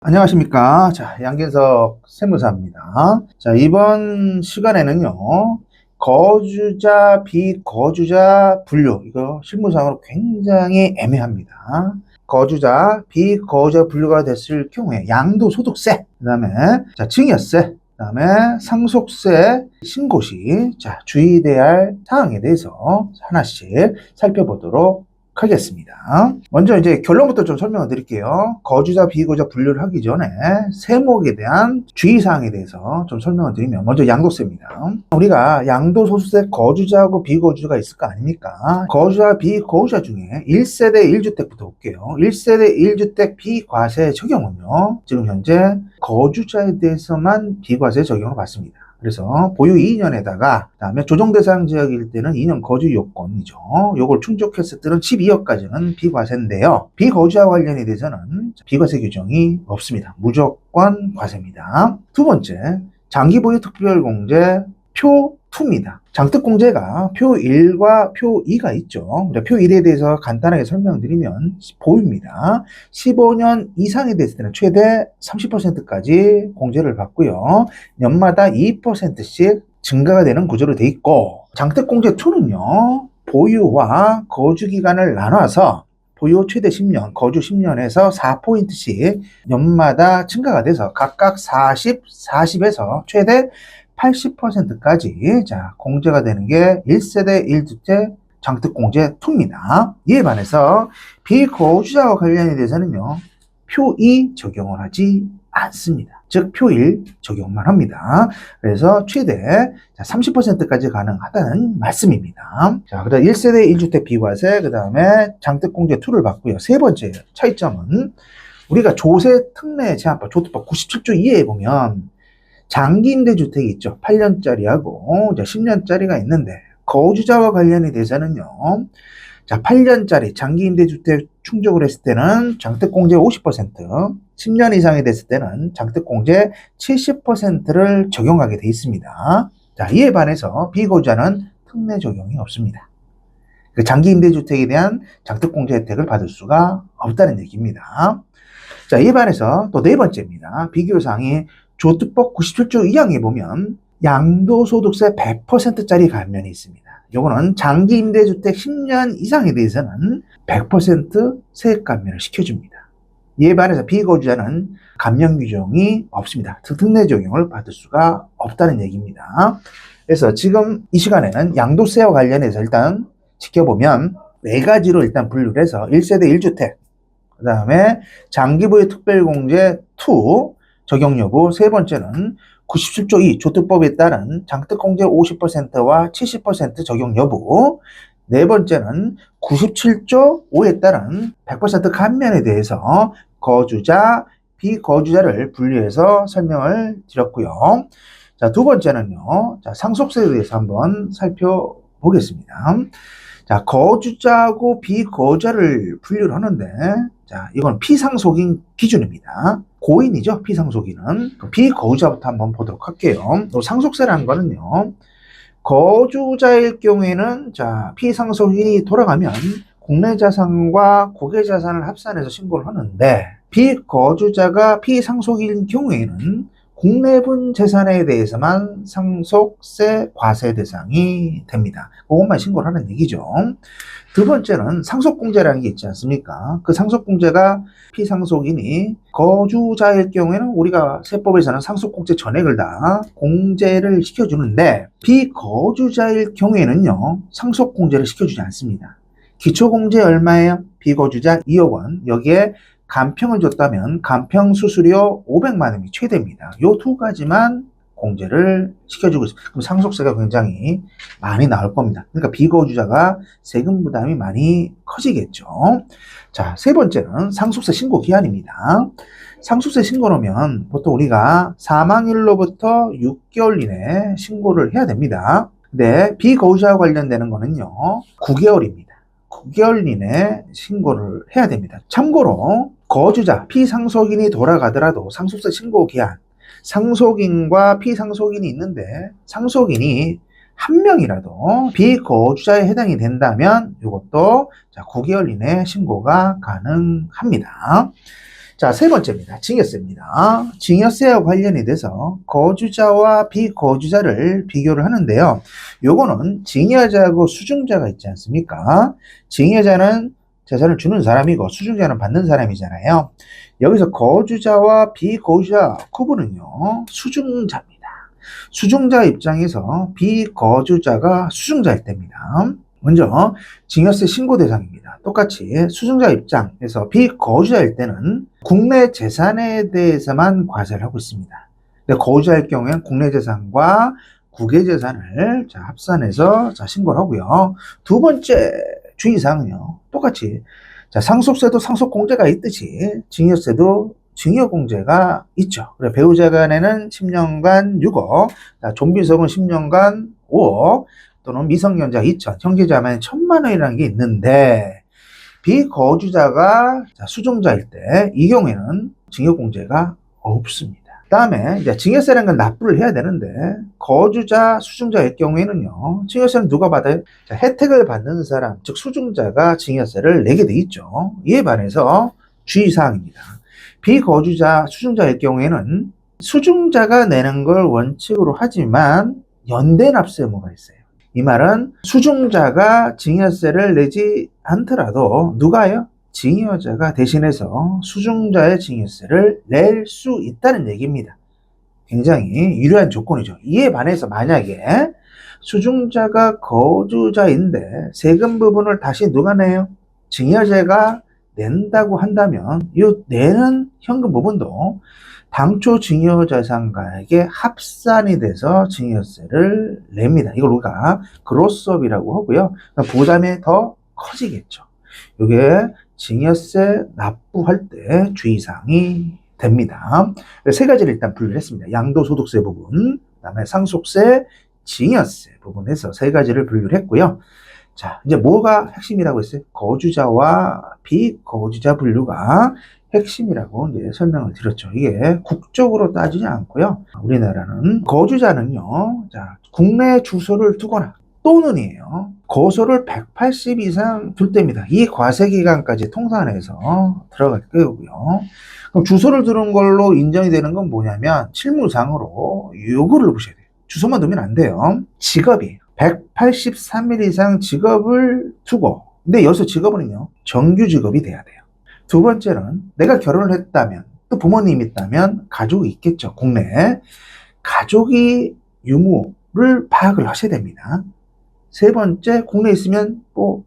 안녕하십니까. 자, 양진석 세무사입니다. 자, 이번 시간에는요, 거주자, 비거주자 분류. 이거 실무상으로 굉장히 애매합니다. 거주자, 비거주자 분류가 됐을 경우에 양도소득세, 그 다음에, 자, 증여세, 그 다음에 상속세 신고 시, 자, 주의돼야 할 사항에 대해서 하나씩 살펴보도록 하겠습니다. 먼저 이제 결론부터 좀 설명을 드릴게요. 거주자, 비거주자 분류를 하기 전에 세목에 대한 주의사항에 대해서 좀 설명을 드리면, 먼저 양도세입니다. 우리가 양도소득세 거주자하고 비거주자가 있을 거 아닙니까? 거주자, 비거주자 중에 1세대 1주택부터 볼게요. 1세대 1주택 비과세 적용은요, 지금 현재 거주자에 대해서만 비과세 적용을 받습니다. 그래서 보유 2년에다가 그다음에 조정대상 지역일 때는 2년 거주 요건이죠. 요걸 충족했을 때는 12억까지는 비과세인데요. 비거주와 관련에 대해서는 비과세 규정이 없습니다. 무조건 과세입니다. 두 번째, 장기보유 특별공제 표 2입니다. 장특공제가 표 1과 표 2가 있죠. 표 1에 대해서 간단하게 설명드리면 보유입니다. 15년 이상이 됐을 때는 최대 30%까지 공제를 받고요. 년마다 2%씩 증가가 되는 구조로 돼 있고, 장특공제 2는요, 보유와 거주 기간을 나눠서 보유 최대 10년, 거주 10년에서 4포인트씩 연마다 증가가 돼서 각각 40, 40에서 최대 80%까지 자 공제가 되는 게 1세대 1주택 장특공제 2입니다. 이에 반해서 비거주자와 관련에 대해서는요, 표 2 적용을 하지 않습니다. 즉 표 1 적용만 합니다. 그래서 최대 30%까지 가능하다는 말씀입니다. 자, 그다음 1세대 1주택 비과세, 그 다음에 장특공제 2를 받고요. 세 번째 차이점은 우리가 조세 특례 제한법 조특법 97조 2에 보면 장기 임대주택이 있죠. 8년짜리하고 10년짜리가 있는데, 거주자와 관련에 대해서는요, 자, 8년짜리 장기 임대주택 충족을 했을 때는 장특공제 50%, 10년 이상이 됐을 때는 장특공제 70%를 적용하게 돼 있습니다. 자, 이에 반해서 비거주자는 특례 적용이 없습니다. 그 장기 임대주택에 대한 장특공제 혜택을 받을 수가 없다는 얘기입니다. 자, 이에 반해서 또 네 번째입니다. 비교사항이 조특법 97조 2항에 보면 양도소득세 100%짜리 감면이 있습니다. 요거는 장기 임대주택 10년 이상에 대해서는 100% 세액 감면을 시켜줍니다. 이에 반해서 비거주자는 감면 규정이 없습니다. 특례 적용을 받을 수가 없다는 얘기입니다. 그래서 지금 이 시간에는 양도세와 관련해서 일단 지켜보면 네 가지로 일단 분류를 해서 1세대 1주택, 그 다음에 장기보유 특별공제 2 적용 여부, 세 번째는 97조 2 조특법에 따른 장특공제 50%와 70% 적용 여부, 네 번째는 97조 5에 따른 100% 감면에 대해서 거주자, 비거주자를 분리해서 설명을 드렸고요. 자, 두 번째는요, 자, 상속세에 대해서 한번 살펴보겠습니다. 자, 거주자하고 비거주자를 분류를 하는데, 자, 이건 피상속인 기준입니다. 고인이죠, 피상속인은. 비거주자부터 한번 보도록 할게요. 상속세라는 거는요, 거주자일 경우에는, 자, 피상속인이 돌아가면 국내자산과 고객자산을 합산해서 신고를 하는데, 비거주자가 피상속인 경우에는 국내분 재산에 대해서만 상속세 과세 대상이 됩니다. 그것만 신고를 하는 얘기죠. 두 번째는 상속공제라는 게 있지 않습니까? 그 상속공제가 피상속인이 거주자일 경우에는 우리가 세법에서는 상속공제 전액을 다 공제를 시켜주는데, 비거주자일 경우에는요, 상속공제를 시켜주지 않습니다. 기초공제 얼마예요? 비거주자 2억 원. 여기에 간평을 줬다면 간평 수수료 500만 원이 최대입니다. 요 두 가지만 공제를 시켜주고 있습니다. 그럼 상속세가 굉장히 많이 나올 겁니다. 그러니까 비거주자가 세금 부담이 많이 커지겠죠. 자, 세 번째는 상속세 신고 기한입니다. 상속세 신고라면 보통 우리가 사망일로부터 6개월 이내에 신고를 해야 됩니다. 근데 비거주자와 관련되는 거는요, 9개월입니다. 9개월 이내에 신고를 해야 됩니다. 참고로 거주자, 피상속인이 돌아가더라도 상속세 신고 기한, 상속인과 피상속인이 있는데 상속인이 한 명이라도 비거주자에 해당이 된다면 이것도 9개월 이내에 신고가 가능합니다. 자, 세 번째입니다. 증여세입니다. 증여세와 관련이 돼서 거주자와 비거주자를 비교를 하는데요. 요거는 증여자하고 수증자가 있지 않습니까? 증여자는 재산을 주는 사람이고 수증자는 받는 사람이잖아요. 여기서 거주자와 비거주자 구분은요, 수증자입니다. 수증자 입장에서 비거주자가 수증자일 때입니다. 먼저 증여세 신고 대상입니다. 똑같이 수증자 입장에서 비거주자일 때는 국내 재산에 대해서만 과세를 하고 있습니다. 거주자일 경우에는 국내 재산과 국외 재산을 합산해서 신고를 하고요. 두 번째 주의사항은요, 똑같이 상속세도 상속공제가 있듯이 증여세도 증여공제가 있죠. 그래, 배우자 간에는 10년간 6억, 좀비속은 10년간 5억, 또는 미성년자 2천, 형제자매는 1,000만 원이라는 게 있는데, 비거주자가 수증자일 때 이 경우에는 증여공제가 없습니다. 그 다음에 이제 증여세라는 건 납부를 해야 되는데, 거주자, 수증자일 경우에는요, 증여세는 누가 받아요? 혜택을 받는 사람, 즉 수증자가 증여세를 내게 돼 있죠. 이에 반해서 주의사항입니다. 비거주자, 수증자일 경우에는 수증자가 내는 걸 원칙으로 하지만 연대 납세 의무가 있어요. 이 말은 수증자가 증여세를 내지 않더라도 누가요? 증여자가 대신해서 수증자의 증여세를 낼 수 있다는 얘기입니다. 굉장히 유리한 조건이죠. 이에 반해서 만약에 수증자가 거주자인데 세금 부분을 다시 누가 내요? 증여자가 낸다고 한다면 이 내는 현금 부분도 당초 증여자산가액에 합산이 돼서 증여세를 냅니다. 이걸 우리가 그로스업이라고 하고요. 부담이 더 커지겠죠. 이게 증여세 납부할 때 주의사항이 됩니다. 세 가지를 일단 분류를 했습니다. 양도소득세 부분, 그다음에 상속세, 증여세 부분에서 세 가지를 분류를 했고요. 자, 이제 뭐가 핵심이라고 했어요? 거주자와 비거주자 분류가 핵심이라고 이제 설명을 드렸죠. 이게 국적으로 따지지 않고요. 우리나라는 거주자는요, 자, 국내 주소를 두거나 또는이에요. 거소를 180 이상 둘 때입니다. 이 과세 기간까지 통산해서 들어갈 거고요. 그럼 주소를 두는 걸로 인정이 되는 건 뭐냐면 실무상으로 요거를 보셔야 돼요. 주소만 두면 안 돼요. 직업이에요. 183일 이상 직업을 두고, 근데 여기서 직업은요, 정규 직업이 돼야 돼요. 두 번째는 내가 결혼을 했다면, 또 부모님이 있다면 가족이 있겠죠, 국내에. 가족이 유무를 파악을 하셔야 됩니다. 세 번째, 국내에 있으면 뭐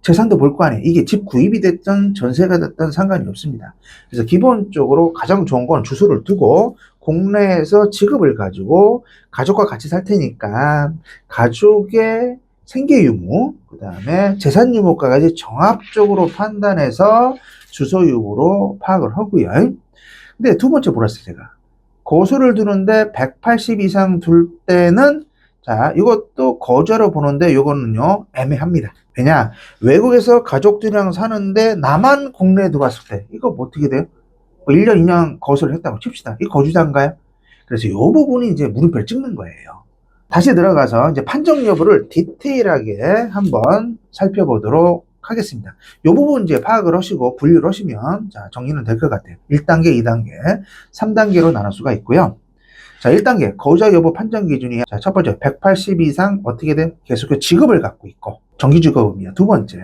재산도 볼 거 아니에요. 이게 집 구입이 됐든 전세가 됐든 상관이 없습니다. 그래서 기본적으로 가장 좋은 건 주소를 두고 국내에서 직업을 가지고 가족과 같이 살 테니까 가족의 생계 유무, 그 다음에 재산 유무까지 종합적으로 판단해서 주소 유무로 파악을 하고요. 근데 두 번째 뭐랬어요, 제가? 거소를 두는데 180 이상 둘 때는, 자, 이것도 거주자로 보는데 이거는요, 애매합니다. 왜냐? 외국에서 가족들이랑 사는데 나만 국내에 들어왔을 때, 이거 뭐 어떻게 돼요? 1년, 2년 거소를 했다고 칩시다. 이 거주자인가요? 그래서 이 부분이 이제 물음표를 찍는 거예요. 다시 들어가서 이제 판정 여부를 디테일하게 한번 살펴보도록 하겠습니다. 이 부분 이제 파악을 하시고 분류를 하시면, 자, 정리는 될 것 같아요. 1단계, 2단계, 3단계로 나눌 수가 있고요. 자, 1단계, 거주자 여부 판정 기준이, 자, 첫 번째, 180 이상 어떻게 돼? 계속 직업을 갖고 있고, 정규 직업입니다. 두 번째,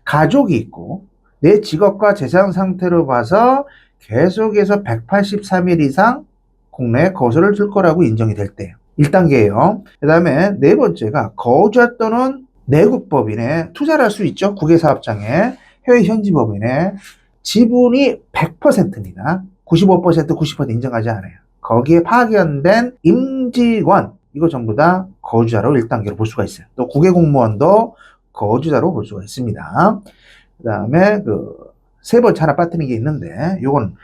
가족이 있고, 내 직업과 재산 상태로 봐서 계속해서 183일 이상 국내에 거주를 줄 거라고 인정이 될 때예요. 1단계예요. 그 다음에 네 번째가 거주자 또는 내국법인에 투자를 할 수 있죠. 국외사업장에. 해외 현지법인에 지분이 100%입니다. 95%, 90% 인정하지 않아요. 거기에 파견된 임직원, 이거 전부 다 거주자로 1단계로 볼 수가 있어요. 또 국외공무원도 거주자로 볼 수가 있습니다. 그 다음에 세 번째 하나 빠뜨린 게 있는데, 요건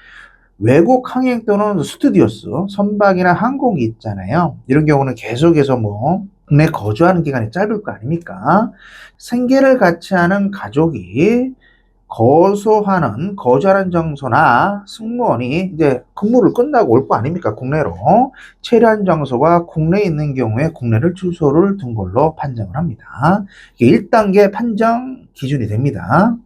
외국 항행 또는 스튜디오스, 선박이나 항공기 있잖아요. 이런 경우는 계속해서 뭐 국내 거주하는 기간이 짧을 거 아닙니까? 생계를 같이 하는 가족이 거소하는 거주하는 장소나 승무원이 이제 근무를 끝나고 올 거 아닙니까? 국내로. 체류한 장소가 국내에 있는 경우에 국내를 주소를 둔 걸로 판정을 합니다. 이게 1단계 판정 기준이 됩니다.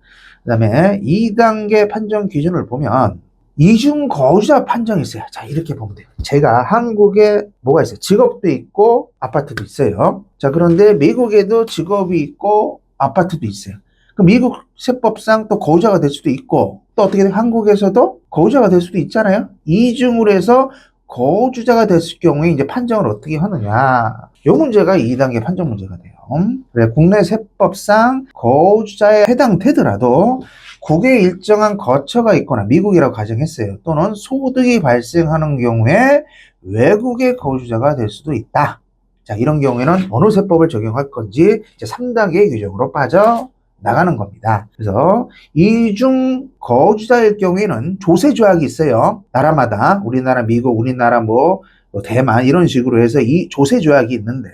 그 다음에 2단계 판정 기준을 보면 이중 거주자 판정이 있어요. 자, 이렇게 보면 돼요. 제가 한국에 뭐가 있어요? 직업도 있고 아파트도 있어요. 자, 그런데 미국에도 직업이 있고 아파트도 있어요. 그럼 미국 세법상 또 거주자가 될 수도 있고, 또 어떻게 돼요? 한국에서도 거주자가 될 수도 있잖아요. 이중으로 해서 거주자가 됐을 경우에 이제 판정을 어떻게 하느냐. 이 문제가 2단계 판정 문제가 돼요. 그래, 국내 세법상 거주자에 해당되더라도 국외에 일정한 거처가 있거나 미국이라고 가정했어요. 또는 소득이 발생하는 경우에 외국의 거주자가 될 수도 있다. 자, 이런 경우에는 어느 세법을 적용할 건지 이제 3단계 규정으로 빠져 나가는 겁니다. 그래서 이중 거주자일 경우에는 조세 조약이 있어요. 나라마다 우리나라, 미국, 우리나라 뭐 대만 이런 식으로 해서 이 조세 조약이 있는데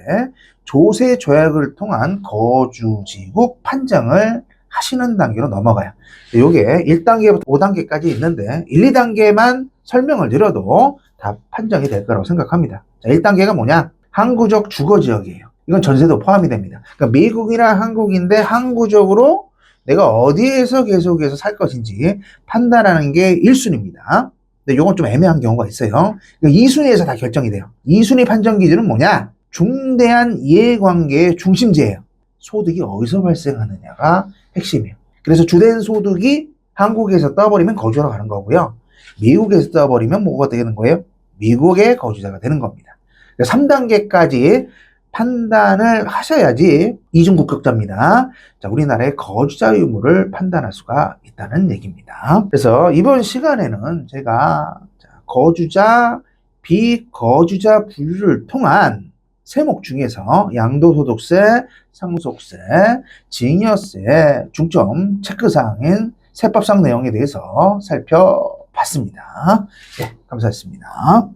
조세 조약을 통한 거주지국 판정을 하시는 단계로 넘어가요. 이게 1단계부터 5단계까지 있는데 1, 2단계만 설명을 드려도 다 판정이 될 거라고 생각합니다. 자, 1단계가 뭐냐? 항구적 주거지역이에요. 이건 전세도 포함이 됩니다. 그러니까 미국이나 한국인데 항구적으로 내가 어디에서 계속해서 살 것인지 판단하는 게 1순위입니다. 근데 이건 좀 애매한 경우가 있어요. 2순위에서 다 결정이 돼요. 2순위 판정 기준은 뭐냐? 중대한 이해관계의 중심지예요. 소득이 어디서 발생하느냐가 핵심이에요. 그래서 주된 소득이 한국에서 떠버리면 거주하러 가는 거고요. 미국에서 떠버리면 뭐가 되는 거예요? 미국의 거주자가 되는 겁니다. 3단계까지 판단을 하셔야지 이중국격자입니다. 자, 우리나라의 거주자 의무를 판단할 수가 있다는 얘기입니다. 그래서 이번 시간에는 제가 거주자, 비거주자 분류를 통한 세목 중에서 양도소득세, 상속세, 증여세, 중점 체크사항인 세법상 내용에 대해서 살펴봤습니다. 네, 감사했습니다.